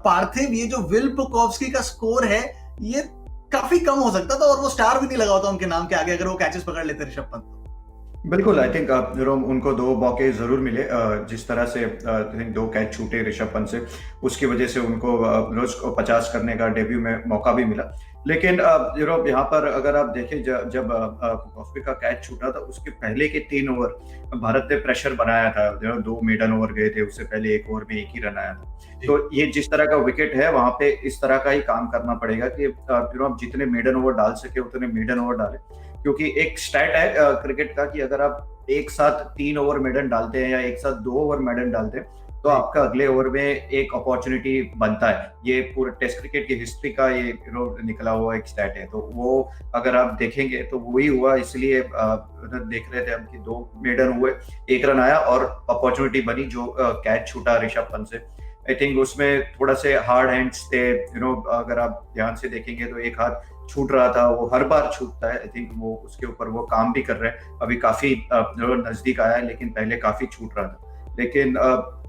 पार्थिव ये जो Will Pucovski का स्कोर है, ये काफी कम हो सकता था और वो स्टार भी नहीं लगा होता उनके नाम के आगे अगर वो कैचेस पकड़ लेते ऋषभ पंत। बिल्कुल, आई थिंक उनको दो मौके जरूर मिले। जिस तरह से आई थिंक दो कैच छूटे ऋषभ पंत से, उसकी वजह से उनको रोज को 50 करने का डेब्यू में मौका भी मिला। लेकिन यहाँ पर अगर आप देखें, जब कॉस्मी का कैच छूटा था उसके पहले के 3 ओवर भारत ने प्रेशर बनाया था। दो मेडन ओवर गए थे, उससे पहले एक ओवर में एक ही रन आया था। तो ये जिस तरह का विकेट है वहां पे इस तरह का ही काम करना पड़ेगा कि आप जितने मेडन ओवर डाल सके उतने मेडन ओवर डालें। क्योंकि एक स्टैट है क्रिकेट का कि अगर आप एक साथ 3 ओवर मेडन डालते हैं या एक साथ 2 ओवर मेडन डालते हैं तो आपका अगले ओवर में एक अपॉर्चुनिटी बनता है। ये पूरे टेस्ट क्रिकेट की हिस्ट्री का ये निकला हुआ एक स्टैट है। तो वो अगर आप देखेंगे तो वही हुआ, इसलिए देख रहे थे हम कि 2 मेडन हुए, 1 रन आया और अपॉर्चुनिटी बनी जो कैच छूटा ऋषभ पंत से। आई थिंक उसमें थोड़ा से हार्ड हैंड्स थे। अगर आप ध्यान से देखेंगे तो एक हाथ छूट रहा था, वो हर बार छूटता है। आई थिंक वो उसके ऊपर वो काम भी कर रहे हैं। अभी काफी नजदीक आया है, लेकिन पहले काफी छूट रहा था। लेकिन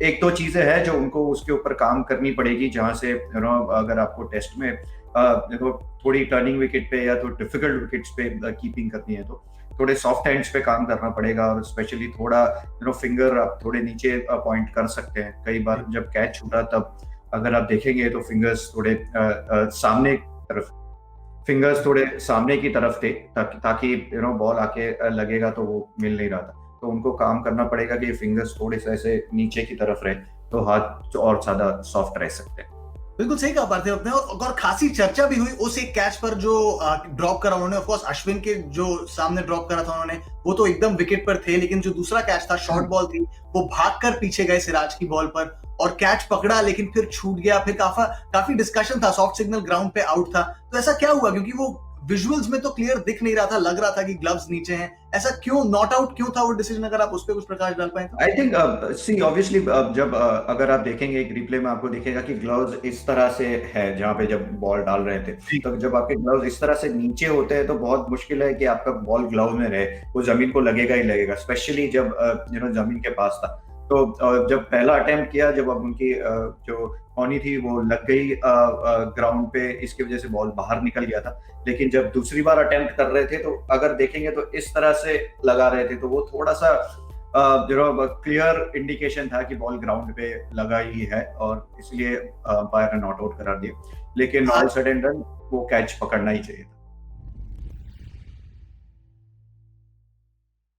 एक दो चीजें हैं जो उनको उसके ऊपर काम करनी पड़ेगी, जहां से अगर आपको टेस्ट में थोड़ी टर्निंग विकेट पे या तो डिफिकल्ट विकेट्स पे कीपिंग करनी है तो थोड़े सॉफ्ट हैंड्स पे काम करना पड़ेगा। और स्पेशली थोड़ा फिंगर आप थोड़े नीचे पॉइंट कर सकते हैं। कई बार जब कैच छूटा तब अगर आप देखेंगे तो फिंगर्स थोड़े सामने तरफ फिंगर्स थोड़े सामने की तरफ थे, ताकि बॉल आके लगेगा तो वो मिल नहीं रहा था। तो उनको काम करना पड़ेगा कि फिंगर्स थोड़े से ऐसे नीचे की तरफ रहे तो हाथ और ज्यादा सॉफ्ट रह सकते हैं। बिल्कुल सही कहा पार्थिव आपने। और खासी चर्चा भी हुई उस एक कैच पर जो ड्रॉप करा उन्होंने। ऑफ कोर्स अश्विन के जो सामने ड्रॉप करा था उन्होंने, वो तो एकदम विकेट पर थे, लेकिन जो दूसरा कैच था, शॉर्ट बॉल थी, वो भागकर पीछे गए सिराज की बॉल पर और कैच पकड़ा, लेकिन फिर छूट गया। फिर काफी डिस्कशन था, सॉफ्ट सिग्नल ग्राउंड पे आउट था। तो ऐसा क्या हुआ? क्योंकि वो विजुअल्स में तो क्लियर दिख नहीं रहा था, लग रहा था कि ग्लव्स नीचे हैं। ऐसा क्यों नॉट आउट क्यों था वो डिसीजन? अगर आप उस पर कुछ प्रकाश डाल पाए तो। आई थिंक सी ऑब्वियसली जब अगर आप देखेंगे एक रिप्ले में आपको दिखेगा कि ग्लव्स इस तरह से है जहां पे जब बॉल डाल रहे थे। तो जब आपके ग्लव्स इस तरह से नीचे होते हैं तो बहुत मुश्किल है कि आपका बॉल ग्लव में रहे, वो जमीन को लगेगा ही लगेगा, स्पेशली जब जमीन के पास था। तो जब पहला अटेम्प्ट किया, जब अब उनकी जो होनी थी वो लग गई ग्राउंड पे, इसकी वजह से बॉल बाहर निकल गया था। लेकिन जब दूसरी बार अटेम्प्ट कर रहे थे तो अगर देखेंगे तो इस तरह से लगा रहे थे, तो वो थोड़ा सा क्लियर इंडिकेशन था कि बॉल ग्राउंड पे लगा ही है और इसलिए अंपायर ने नॉट आउट करार दिया। लेकिन ऑल सडन डन वो कैच पकड़ना ही चाहिए था।